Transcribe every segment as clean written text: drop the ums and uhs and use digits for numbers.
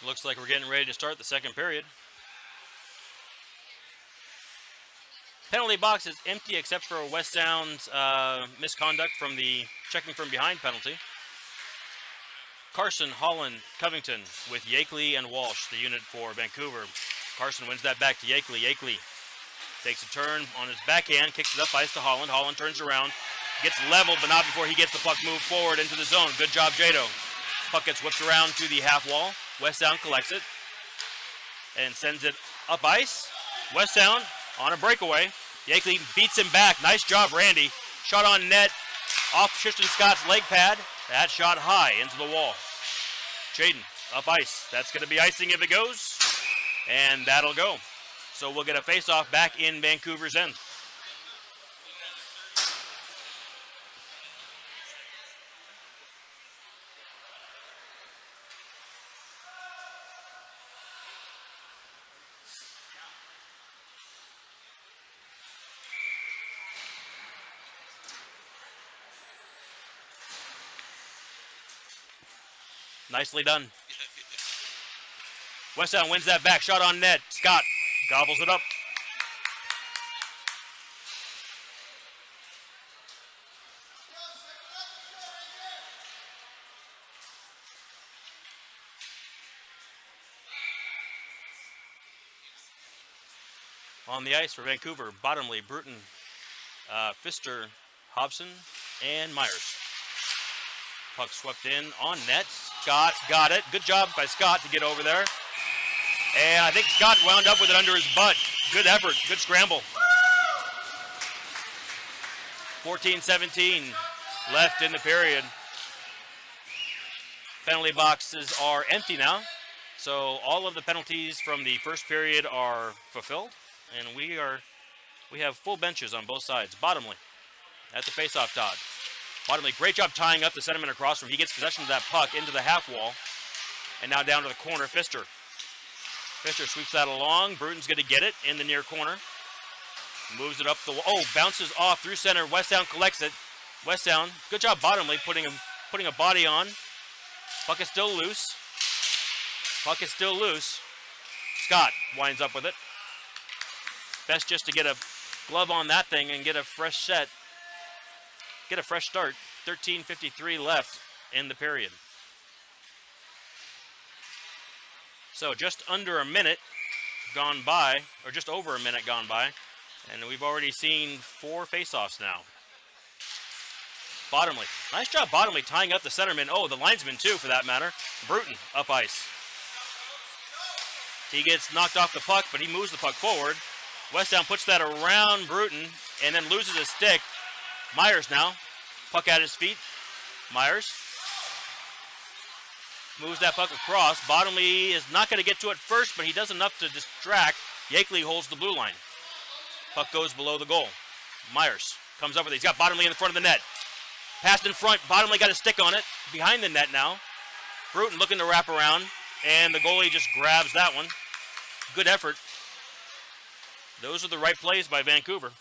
Looks like we're getting ready to start the second period. Penalty box is empty except for West Sound's misconduct from the checking from behind penalty. Carson, Holland, Covington with Yakeley and Walsh, the unit for Vancouver. Carson wins that back to Yakeley. Yakeley takes a turn on his backhand, kicks it up ice to Holland. Holland turns around, gets leveled, but not before he gets the puck moved forward into the zone. Good job, Jado. Puck gets whipped around to the half wall. West Sound collects it and sends it up ice. West Sound on a breakaway. Yakeley beats him back. Nice job, Randy. Shot on net off Tristan Scott's leg pad. That shot high into the wall. Jaden up ice. That's going to be icing if it goes. And that'll go. So we'll get a face-off back in Vancouver's end. Nicely done. West Sound wins that back. Shot on net. Scott gobbles it up. On the ice for Vancouver, Bottomley, Bruton, Pfister, Hobson, and Myers. Puck swept in on net. Scott's got it. Good job by Scott to get over there. And I think Scott wound up with it under his butt. Good effort. Good scramble. 14-17 left in the period. Penalty boxes are empty now. So all of the penalties from the first period are fulfilled. And we have full benches on both sides. Bottomley at the faceoff dot. Bottomley, great job tying up the centerman across from. He gets possession of that puck into the half wall. And now down to the corner, Pfister. Pfister sweeps that along. Bruton's going to get it in the near corner. Moves it up the wall. Oh, bounces off through center. West Sound collects it. West Sound, good job Bottomley putting a body on. Puck is still loose. Puck is still loose. Scott winds up with it. Best just to get a glove on that thing and get a fresh set. Get a fresh start. 13:53 left in the period. So just under a minute gone by, or just over a minute gone by, and we've already seen 4 faceoffs now. Bottomley. Nice job Bottomley tying up the centerman. Oh, the linesman too, for that matter. Bruton up ice. He gets knocked off the puck, but he moves the puck forward. West Sound puts that around Bruton and then loses his stick. Myers now. Puck at his feet. Myers moves that puck across. Bottomley is not going to get to it first, but he does enough to distract. Yakeley holds the blue line. Puck goes below the goal. Myers comes up with it. He's got Bottomley in the front of the net. Passed in front. Bottomley got a stick on it. Behind the net now. Bruton looking to wrap around, and the goalie just grabs that one. Good effort. Those are the right plays by Vancouver.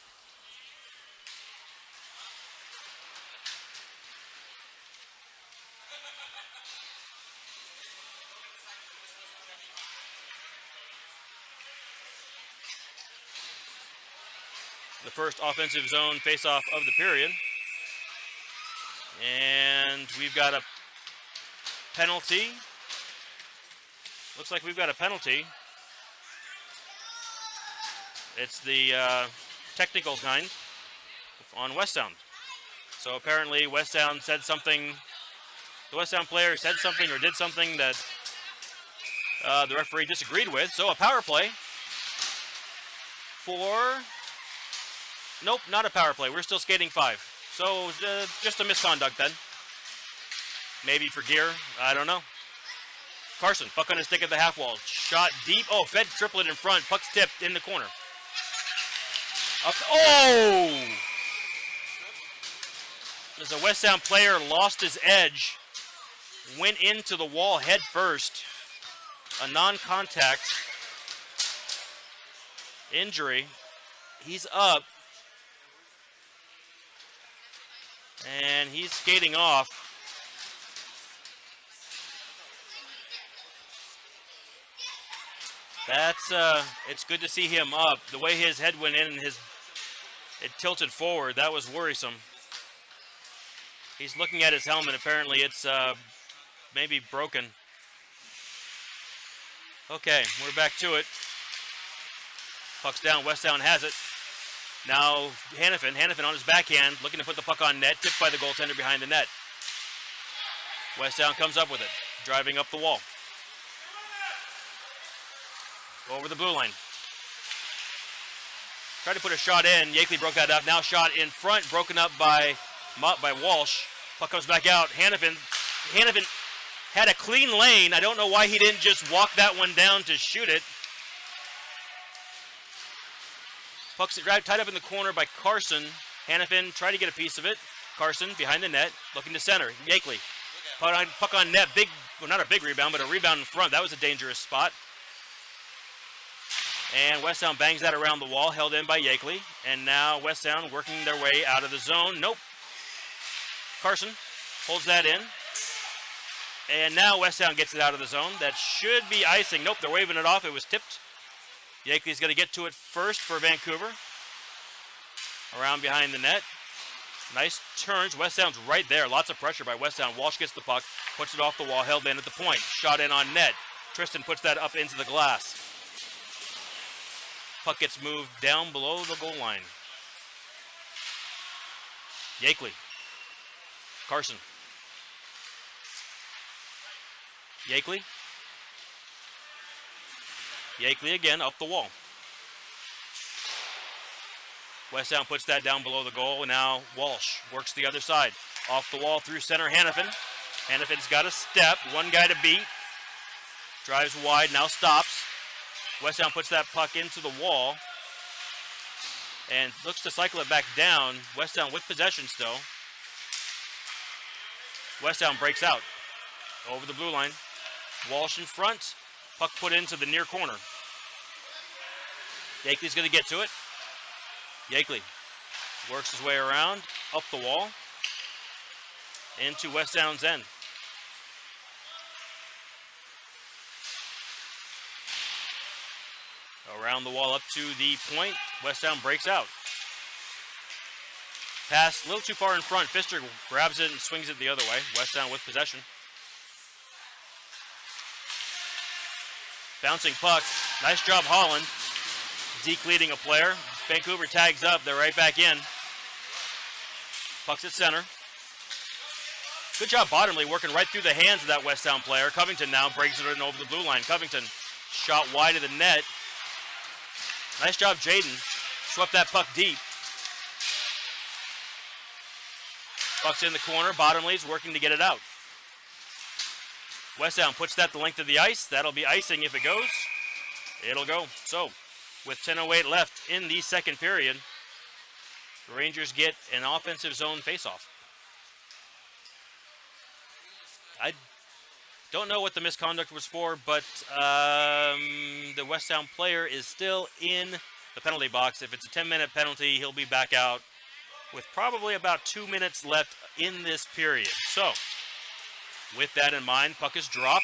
The first offensive zone faceoff of the period. And we've got a penalty. Looks like we've got a penalty. It's the technical kind on West Sound. So apparently West Sound said something, the West Sound player said something or did something that the referee disagreed with. So a power play for, nope, not a power play. We're still skating 5. So just a misconduct then. Maybe for gear, I don't know. Carson, puck on his stick at the half wall. Shot deep, oh, fed triplet in front. Puck's tipped in the corner. Up, oh! As a West Sound player lost his edge, went into the wall head first. A non-contact injury. He's up. And he's skating off. That's it's good to see him up. The way his head went in and it tilted forward, that was worrisome. He's looking at his helmet. Apparently it's maybe broken. Okay, we're back to it. Puck's down, Westtown has it. Now Hannafin on his backhand, looking to put the puck on net, tipped by the goaltender behind the net. Westtown comes up with it, driving up the wall. Over the blue line. Tried to put a shot in, Yakeley broke that up. Now shot in front, broken up by Walsh. Puck comes back out. Hannafin had a clean lane. I don't know why he didn't just walk that one down to shoot it. Puck's tied up in the corner by Carson. Hannafin tried to get a piece of it. Carson behind the net, looking to center. Yakeley. Puck on net. Big, well, not a big rebound, but a rebound in front. That was a dangerous spot. And Westtown bangs that around the wall, held in by Yakeley. And now Westtown working their way out of the zone. Nope. Carson holds that in. And now Westtown gets it out of the zone. That should be icing. Nope, they're waving it off. It was tipped. Yakeley's going to get to it first for Vancouver. Around behind the net. Nice turns. Westtown's right there. Lots of pressure by Westtown. Walsh gets the puck, puts it off the wall, held in at the point. Shot in on net. Tristan puts that up into the glass. Puck gets moved down below the goal line. Yakeley. Carson. Yakeley. Yakeley again up the wall. Westtown puts that down below the goal. And now Walsh works the other side. Off the wall through center, Hannafin. Hannafin's got a step. One guy to beat. Drives wide, now stops. Westtown puts that puck into the wall. And looks to cycle it back down. Westtown with possession still. Westtown breaks out. Over the blue line. Walsh in front. Puck put into the near corner. Yakeley's going to get to it. Yakeley works his way around, up the wall, into Westtown's end. Around the wall up to the point. Westtown breaks out. Pass a little too far in front. Pfister grabs it and swings it the other way. Westtown with possession. Bouncing puck. Nice job, Holland. Deke leading a player. Vancouver tags up. They're right back in. Puck's at center. Good job, Bottomley, working right through the hands of that Westtown player. Covington now breaks it in over the blue line. Covington shot wide of the net. Nice job, Jaden. Swept that puck deep. Puck's in the corner. Bottomley's working to get it out. Westtown puts that the length of the ice. That'll be icing if it goes. It'll go. So, with 10:08 left in the second period, the Rangers get an offensive zone faceoff. I don't know what the misconduct was for, but the Westtown player is still in the penalty box. If it's a 10-minute penalty, he'll be back out with probably about 2 minutes left in this period. So, with that in mind, puck is dropped.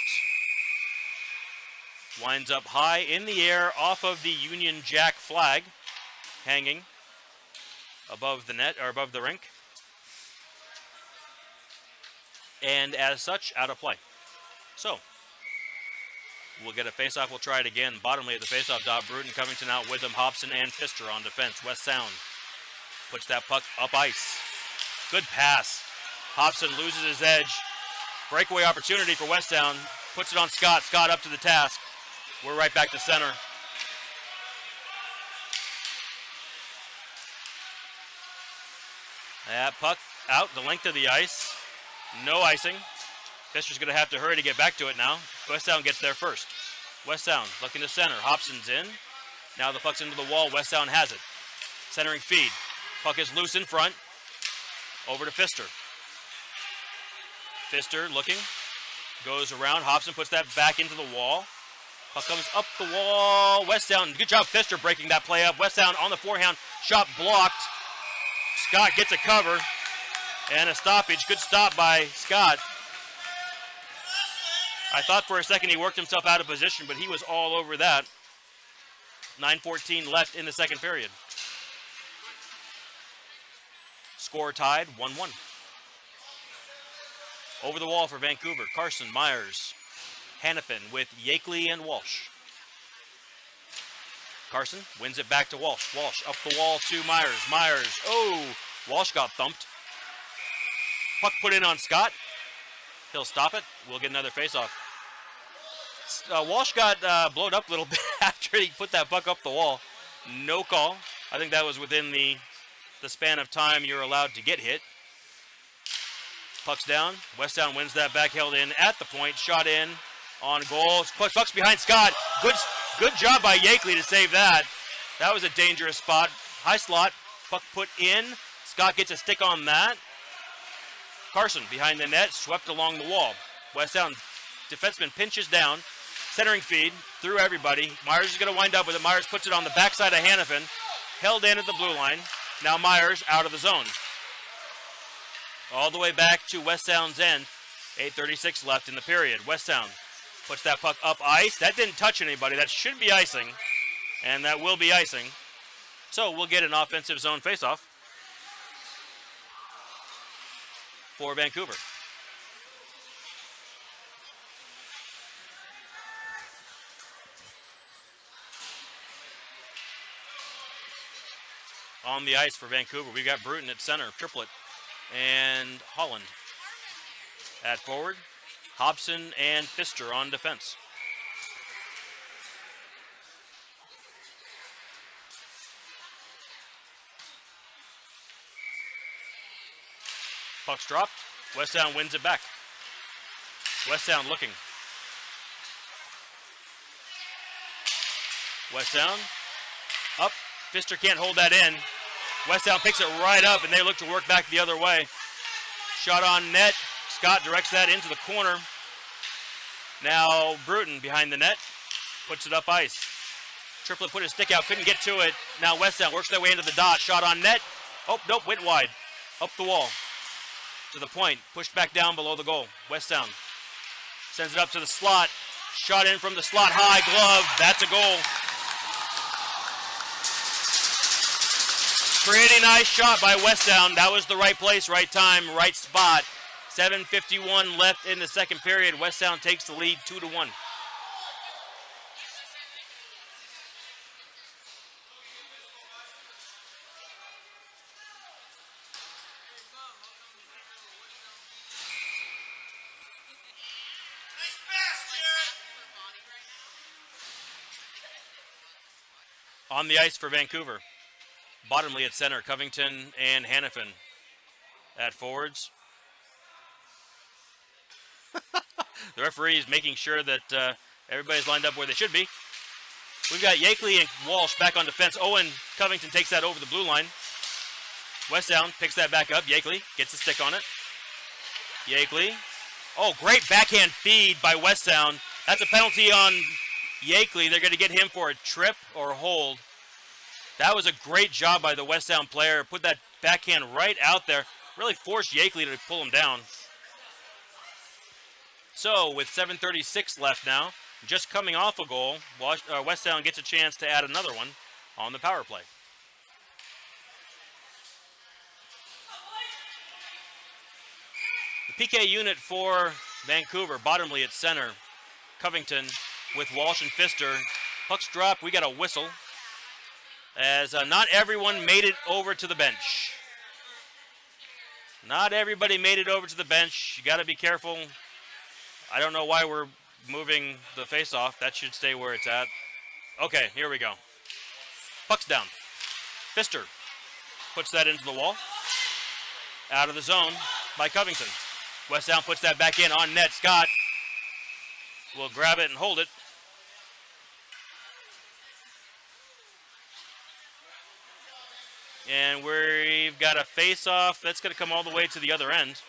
Winds up high in the air off of the Union Jack flag, hanging above the net, or above the rink. And as such, out of play. So, we'll get a faceoff. We'll try it again. Bottomley at the faceoff dot. Bruton, Covington out with him. Hobson and Pfister on defense. Westtown puts that puck up ice. Good pass. Hobson loses his edge. Breakaway opportunity for Westtown. Puts it on Scott. Scott up to the task. We're right back to center. That puck out the length of the ice. No icing. Pfister's going to have to hurry to get back to it now. Westtown gets there first. Westtown looking to center. Hobson's in. Now the puck's into the wall. Westtown has it. Centering feed. Puck is loose in front. Over to Pfister. Pfister looking. Goes around. Hobson puts that back into the wall. Puck comes up the wall. Westtown. Good job, Pfister, breaking that play up. Westtown on the forehand. Shot blocked. Scott gets a cover. And a stoppage. Good stop by Scott. I thought for a second he worked himself out of position, but he was all over that. 9:14 left in the second period. Score tied, 1-1. Over the wall for Vancouver, Carson, Myers, Hannafin with Yakeley and Walsh. Carson wins it back to Walsh. Walsh up the wall to Myers. Myers, oh, Walsh got thumped. Puck put in on Scott. He'll stop it. We'll get another faceoff. Walsh got blowed up a little bit after he put that puck up the wall. No call. I think that was within the span of time you're allowed to get hit. Puck's down. Westtown wins that back, held in at the point. Shot in on goal. Puck's behind Scott. Good job by Yakeley to save that. That was a dangerous spot. High slot. Puck put in. Scott gets a stick on that. Carson behind the net, swept along the wall. Westtown defenseman pinches down. Centering feed through everybody. Myers is going to wind up with it. Myers puts it on the backside of Hannafin. Held in at the blue line. Now Myers out of the zone. All the way back to Westtown's end. 8:36 left in the period. Westtown puts that puck up ice. That didn't touch anybody. That should be icing. And that will be icing. So we'll get an offensive zone faceoff for Vancouver. On the ice for Vancouver, we've got Bruton at center, triplet, and Holland at forward. Hobson and Pfister on defense. Puck's dropped. Westtown wins it back. Westtown looking. Westtown up. Pfister can't hold that in. Westtown picks it right up, and they look to work back the other way. Shot on net. Scott directs that into the corner. Now Bruton behind the net. Puts it up ice. Triplet put his stick out, couldn't get to it. Now Westtown works their way into the dot. Shot on net. Oh, nope, went wide. Up the wall. To the point. Pushed back down below the goal. Westtown sends it up to the slot. Shot in from the slot. High glove. That's a goal. Pretty nice shot by Westtown. That was the right place, right time, right spot. 7:51 left in the second period. Westtown takes the lead 2-1. On the ice for Vancouver. Bottomley at center, Covington and Hannafin at forwards. The referee is making sure that everybody's lined up where they should be. We've got Yakeley and Walsh back on defense. Owen Covington takes that over the blue line. Westtown picks that back up. Yakeley gets a stick on it. Yakeley. Oh, great backhand feed by Westtown. That's a penalty on Yakeley. They're going to get him for a trip or hold. That was a great job by the Westtown player. Put that backhand right out there. Really forced Yakeley to pull him down. So with 7:36 left now, just coming off a goal, Westtown gets a chance to add another one on the power play. The PK unit for Vancouver, Bottomley at center, Covington with Walsh and Pfister. Puck's dropped. We got a whistle, as not everyone made it over to the bench. Not everybody made it over to the bench. You got to be careful. I don't know why we're moving the face-off. That should stay where it's at. Okay, here we go. Puck's down. Pfister puts that into the wall. Out of the zone by Covington. Westtown puts that back in on net. Scott will grab it and hold it. And we've got a face-off that's going to come all the way to the other end.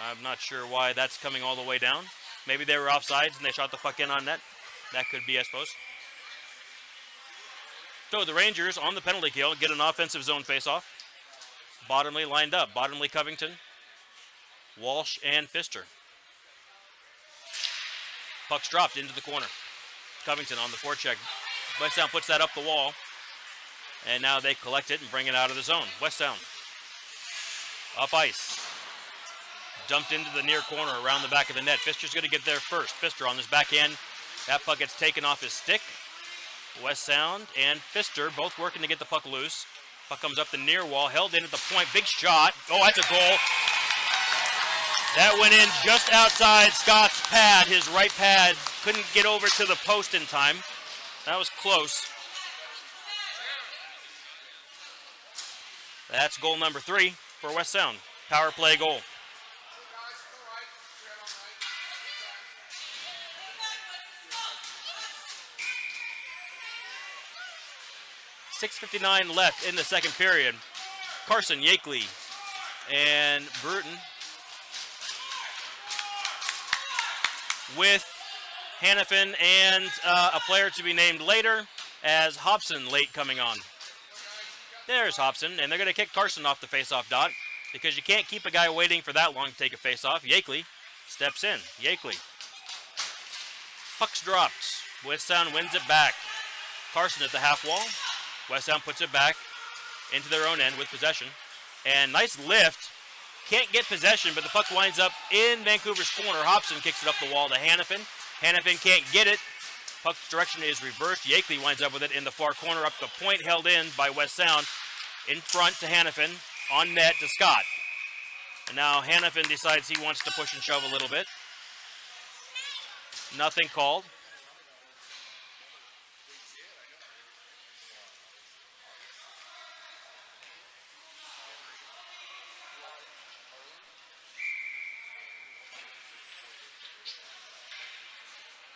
I'm not sure why that's coming all the way down. Maybe they were offsides and they shot the puck in on net. That could be, I suppose. So the Rangers on the penalty kill get an offensive zone face-off. Bottomley lined up. Bottomley, Covington, Walsh, and Pfister. Puck's dropped into the corner. Covington on the forecheck. West Sound puts that up the wall. And now they collect it and bring it out of the zone. West Sound. Up ice. Dumped into the near corner around the back of the net. Pfister's going to get there first. Pfister on his backhand. That puck gets taken off his stick. West Sound and Pfister both working to get the puck loose. Puck comes up the near wall, held in at the point. Big shot. Oh, that's a goal. That went in just outside Scott's pad, his right pad. Couldn't get over to the post in time. That was close. That's goal number 3 for West Sound. Power play goal. .6:59 left in the second period. Carson, Yakeley, and Bruton with Hannafin and a player to be named later as Hobson late coming on. There's Hobson, and they're going to kick Carson off the face-off dot because you can't keep a guy waiting for that long to take a face-off. Yakeley steps in. Yakeley. Puck's dropped. West Sound wins it back. Carson at the half wall. West Sound puts it back into their own end with possession. And nice lift. Can't get possession, but the puck winds up in Vancouver's corner. Hobson kicks it up the wall to Hannafin. Hannafin can't get it. Puck's direction is reversed. Yakeley winds up with it in the far corner up the point, held in by West Sound. In front to Hannafin. On net to Scott. And now Hannafin decides he wants to push and shove a little bit. Nothing called.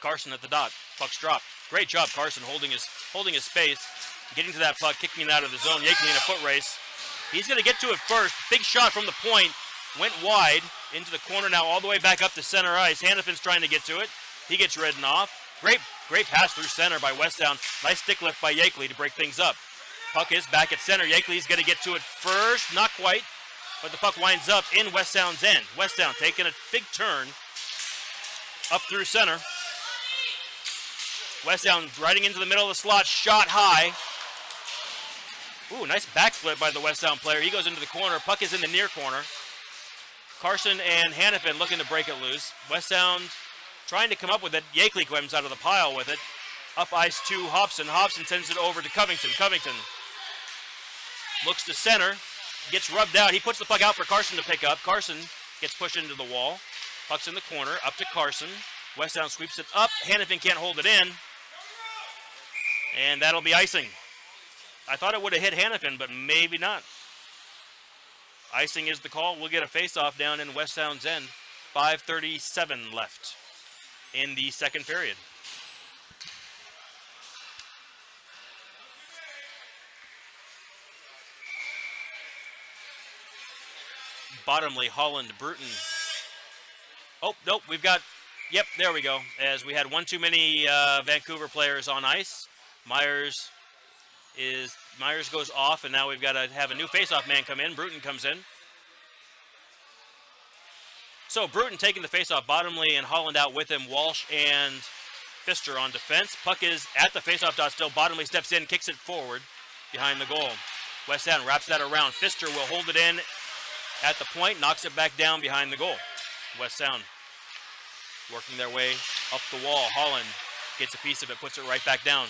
Carson at the dot. Puck's dropped. Great job, Carson, holding his space, getting to that puck, kicking it out of the zone. Yakeley in a foot race. He's going to get to it first. Big shot from the point. Went wide into the corner now all the way back up to center ice. Hannafin's trying to get to it. He gets ridden off. Great pass through center by West Sound. Nice stick lift by Yakeley to break things up. Puck is back at center. Yakeley's going to get to it first. Not quite. But the puck winds up in West Sound's end. West Sound taking a big turn up through center. West Sound riding into the middle of the slot, shot high. Ooh, nice backflip by the West Sound player. He goes into the corner. Puck is in the near corner. Carson and Hannafin looking to break it loose. West Sound trying to come up with it. Yakeley comes out of the pile with it. Up ice to Hobson. Hobson sends it over to Covington. Covington looks to center. Gets rubbed out. He puts the puck out for Carson to pick up. Carson gets pushed into the wall. Puck's in the corner. Up to Carson. West Sound sweeps it up. Hannafin can't hold it in. And that'll be icing. I thought it would have hit Hannafin, but maybe not. Icing is the call. We'll get a face-off down in West Sound's end. 5:37 left in the second period. Bottomley, Holland, Bruton. Oh, nope, we've got... Yep, there we go. As we had one too many Vancouver players on ice. Myers goes off, and now we've got to have a new faceoff man come in. Bruton comes in. So Bruton taking the faceoff. Bottomley and Holland out with him. Walsh and Pfister on defense. Puck is at the faceoff dot still. Bottomley steps in, kicks it forward behind the goal. West Sound wraps that around. Pfister will hold it in at the point, knocks it back down behind the goal. West Sound working their way up the wall. Holland gets a piece of it, puts it right back down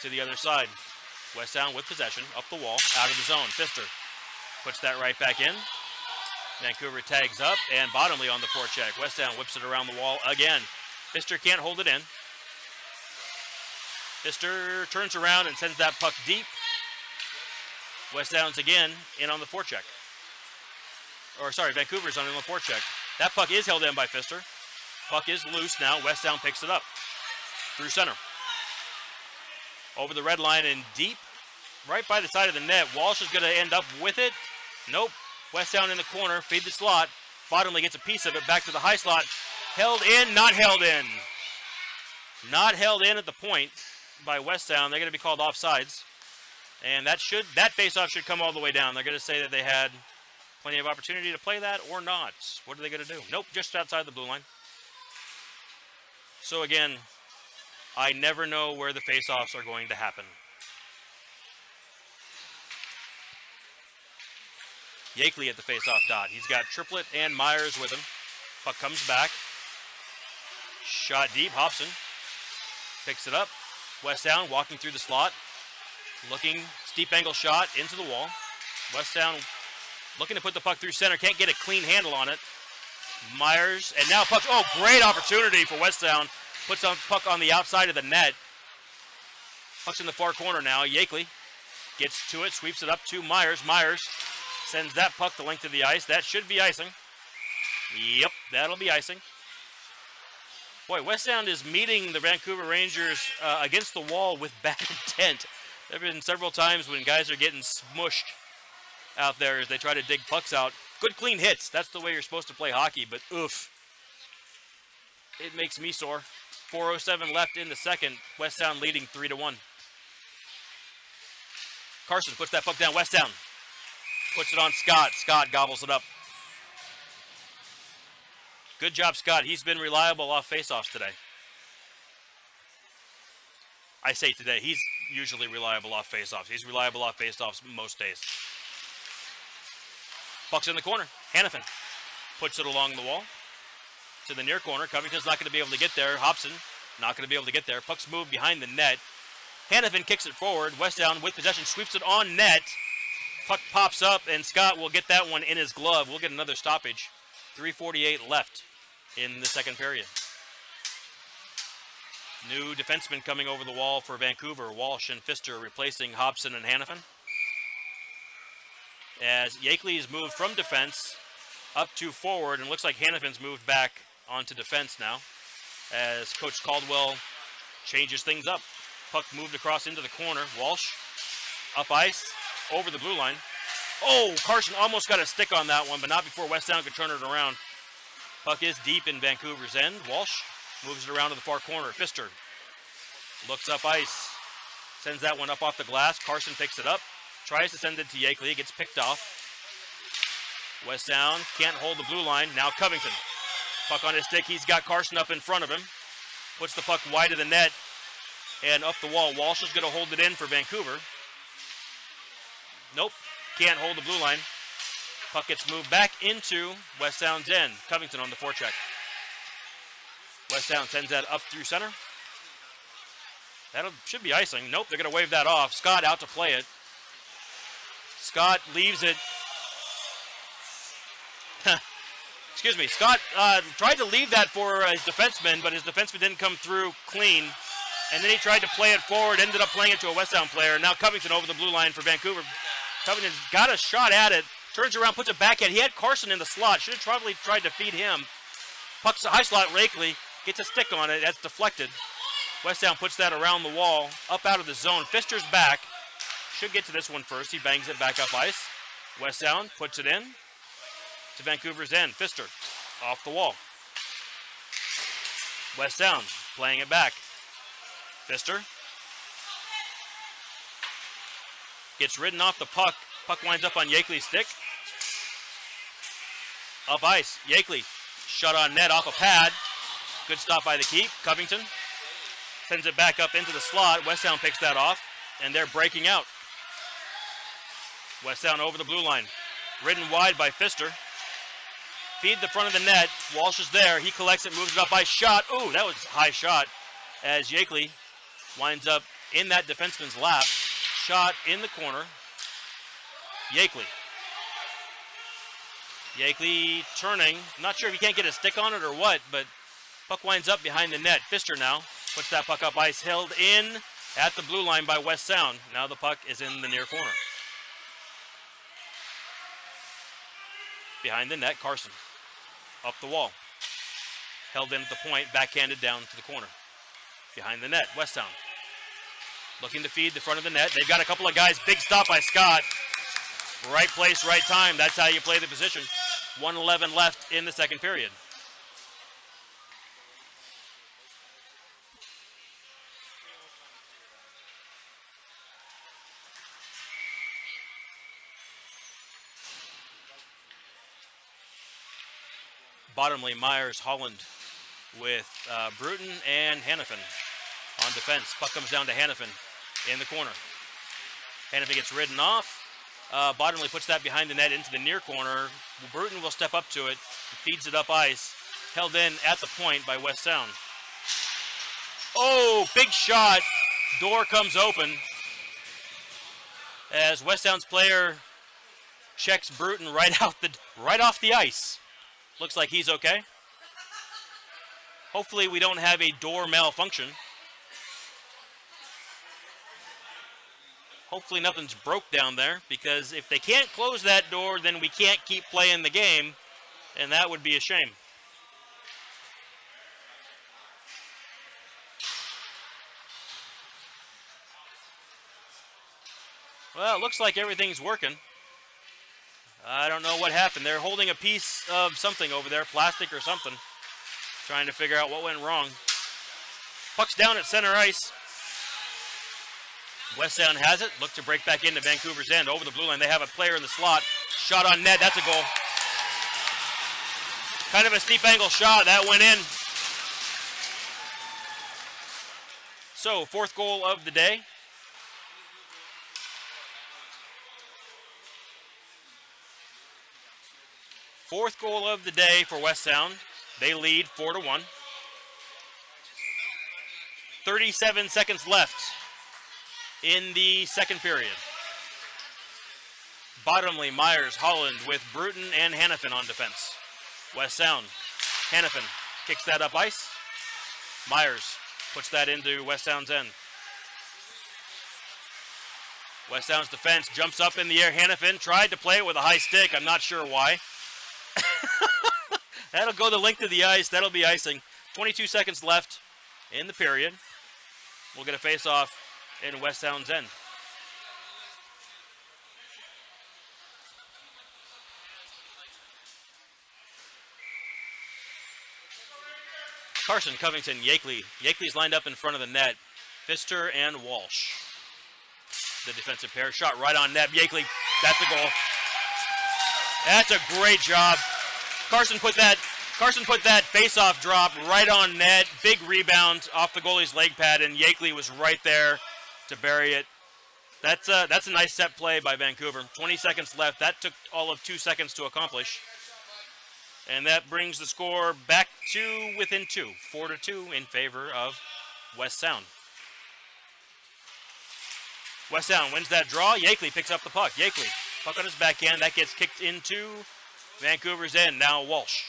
to the other side. West Sound with possession, up the wall, out of the zone. Pfister puts that right back in. Vancouver tags up, and Bottomley on the forecheck. West Sound whips it around the wall again. Pfister can't hold it in. Pfister turns around and sends that puck deep. West Sound's again in on the forecheck. Or sorry, Vancouver's on the forecheck. That puck is held in by Pfister. Puck is loose now. West Sound picks it up through center. Over the red line and deep, right by the side of the net. Walsh is going to end up with it. Nope. West Sound in the corner, feed the slot. Bottomley gets a piece of it back to the high slot. Held in, not held in. Not held in at the point by West Sound. They're going to be called offsides. And that faceoff should come all the way down. They're going to say that they had plenty of opportunity to play that or not. What are they going to do? Nope, just outside the blue line. So again, I never know where the face-offs are going to happen. Yakeley at the face-off dot. He's got Triplett and Myers with him. Puck comes back. Shot deep. Hobson picks it up. Westtown walking through the slot. Looking, steep angle shot into the wall. Westtown looking to put the puck through center. Can't get a clean handle on it. Myers, and now puck. Oh, great opportunity for Westtown. Puts on puck on the outside of the net. Puck's in the far corner now. Yakeley gets to it, sweeps it up to Myers. Myers sends that puck the length of the ice. That should be icing. Yep, that'll be icing. Boy, Westtown is meeting the Vancouver Rangers against the wall with bad intent. There have been several times when guys are getting smushed out there as they try to dig pucks out. Good clean hits. That's the way you're supposed to play hockey, but oof. It makes me sore. 4:07 left in the second. Westtown leading 3-1. Carson puts that puck down. Westtown puts it on Scott. Scott gobbles it up. Good job, Scott. He's been reliable off faceoffs today. I say today. He's usually reliable off faceoffs. He's reliable off faceoffs most days. Puck's in the corner. Hannafin puts it along the wall to the near corner. Covington's not going to be able to get there. Hobson not going to be able to get there. Puck's moved behind the net. Hannafin kicks it forward. Westtown with possession sweeps it on net. Puck pops up, and Scott will get that one in his glove. We'll get another stoppage. 3:48 left in the second period. New defenseman coming over the wall for Vancouver. Walsh and Pfister replacing Hobson and Hannafin. As Yakeley's moved from defense up to forward, and looks like Hannafin's moved back onto defense now as Coach Caldwell changes things up. Puck moved across into the corner. Walsh up ice over the blue line. Oh, Carson almost got a stick on that one, but not before Westtown could turn it around. Puck is deep in Vancouver's end. Walsh moves it around to the far corner. Pfister looks up ice, sends that one up off the glass. Carson picks it up, tries to send it to Yakeley. It gets picked off. Westtown can't hold the blue line. Now Covington. Puck on his stick. He's got Carson up in front of him. Puts the puck wide of the net and up the wall. Walsh is going to hold it in for Vancouver. Nope. Can't hold the blue line. Puck gets moved back into Westtown's end. Covington on the forecheck. Westtown sends that up through center. That should be icing. Nope, they're going to wave that off. Scott out to play it. Scott leaves it. Excuse me. Scott tried to leave that for his defenseman, but his defenseman didn't come through clean. And then he tried to play it forward, ended up playing it to a Westtown player. Now Covington over the blue line for Vancouver. Covington's got a shot at it. Turns around, puts it back at. He had Carson in the slot. Should have probably tried to feed him. Puck's a high slot. Rakeley gets a stick on it. That's deflected. Westtown puts that around the wall, up out of the zone. Pfister's back. Should get to this one first. He bangs it back up ice. Westtown puts it in to Vancouver's end. Pfister off the wall. Westtown playing it back. Pfister gets ridden off the puck. Puck winds up on Yakeley's stick. Up ice. Yakeley shut on net off a pad. Good stop by the keep. Covington sends it back up into the slot. Westtown picks that off, and they're breaking out. Westtown over the blue line. Ridden wide by Pfister. Feed the front of the net. Walsh is there. He collects it, moves it up by shot. Ooh, that was a high shot as Yakeley winds up in that defenseman's lap. Shot in the corner. Yakeley. Yakeley turning. Not sure if he can't get a stick on it or what, but puck winds up behind the net. Pfister now puts that puck up ice, held in at the blue line by Westtown. Now the puck is in the near corner. Behind the net, Carson. Up the wall. Held in at the point, backhanded down to the corner. Behind the net, Westtown. Looking to feed the front of the net. They've got a couple of guys. Big stop by Scott. Right place, right time. That's how you play the position. 1:11 left in the second period. Bottomley, Myers, Holland with Bruton and Hannafin on defense. Puck comes down to Hannafin in the corner. Hannafin gets ridden off. Bottomley puts that behind the net into the near corner. Bruton will step up to it, feeds it up ice. Held in at the point by West Sound. Oh, big shot. Door comes open as West Sound's player checks Bruton right off the ice. Looks like he's okay. Hopefully we don't have a door malfunction. Hopefully nothing's broke down there, because if they can't close that door, then we can't keep playing the game, and that would be a shame. Well, it looks like everything's working. I don't know what happened. They're holding a piece of something over there, plastic or something, trying to figure out what went wrong. Puck's down at center ice. West Sound has it. Look to break back into Vancouver's end. Over the blue line, they have a player in the slot. Shot on net. That's a goal. Kind of a steep angle shot. That went in. So, fourth goal of the day. Fourth goal of the day for West Sound. They lead 4-1. 37 seconds left in the second period. Bottomley, Myers, Holland with Bruton and Hannafin on defense. West Sound. Hannafin kicks that up ice. Myers puts that into West Sound's end. West Sound's defense jumps up in the air. Hannafin tried to play it with a high stick. I'm not sure why. That'll go the length of the ice. That'll be icing. 22 seconds left in the period. We'll get a face-off in West Sound's end. Carson, Covington, Yakeley. Yakeley's lined up in front of the net. Pfister and Walsh. The defensive pair. Shot right on net. Yakeley, that's a goal. That's a great job. Carson put that face-off drop right on net. Big rebound off the goalie's leg pad, and Yakeley was right there to bury it. That's a nice set play by Vancouver. 20 seconds left. That took all of 2 seconds to accomplish. And that brings the score back to within 2. 4-2 in favor of West Sound. West Sound wins that draw. Yakeley picks up the puck. Yakeley, puck on his backhand. That gets kicked into Vancouver's end. Now Walsh.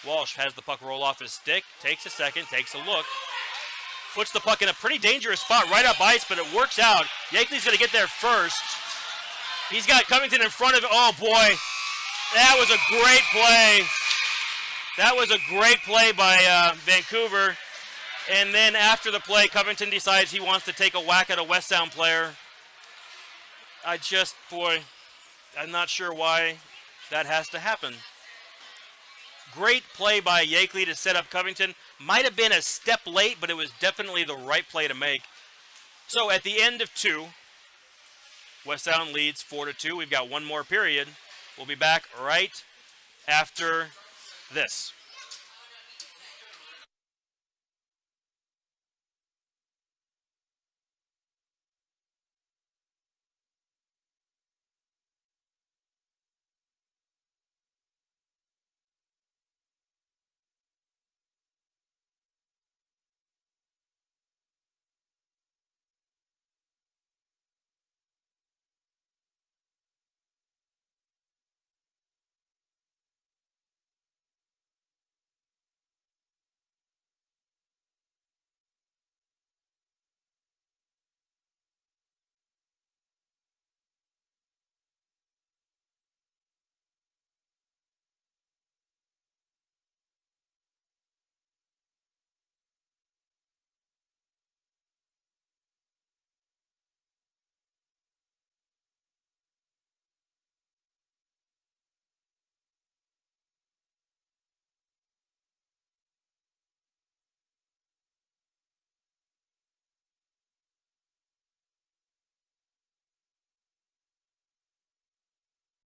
Walsh has the puck roll off his stick. Takes a second. Takes a look. Puts the puck in a pretty dangerous spot right up ice, but it works out. Yakeley's going to get there first. He's got Covington in front of it. Oh, boy. That was a great play. That was a great play by Vancouver. And then after the play, Covington decides he wants to take a whack at a West Sound player. I'm not sure why that has to happen. Great play by Yakeley to set up Covington. Might have been a step late, but it was definitely the right play to make. So at the end of 2, West Sound leads 4-2. We've got one more period. We'll be back right after this.